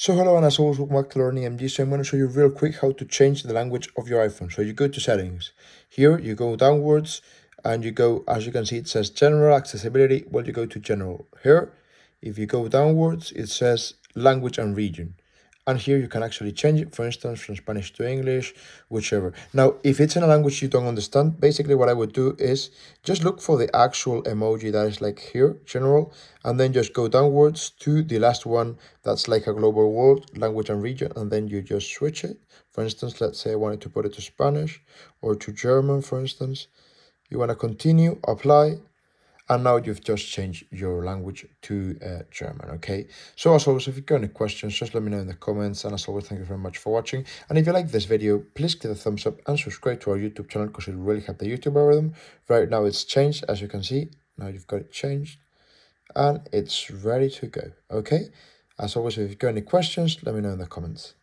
So hello and as always, welcome back to Learning MD. So I'm going to show you real quick how to change the language of your iPhone. So you go to settings. Here you go downwards and you go, as you can see, it says general accessibility. Well, you go to general. Here, if you go downwards, it says language and region. And here you can actually change it, for instance, from Spanish to English, whichever. Now, if it's in a language you don't understand, basically what I would do is just look for the actual emoji that is like here, general, and then just go downwards to the last one that's like a global world, language and region, and then you just switch it. For instance, let's say I wanted to put it to Spanish or to German, for instance. You want to continue, apply, and now you've just changed your language to German, okay? So as always, if you've got any questions, just let me know in the comments. And as always, thank you very much for watching. And if you like this video, please give it a thumbs up and subscribe to our YouTube channel because it really helps the YouTube algorithm. Right now it's changed, as you can see. Now you've got it changed and it's ready to go, okay? As always, if you've got any questions, let me know in the comments.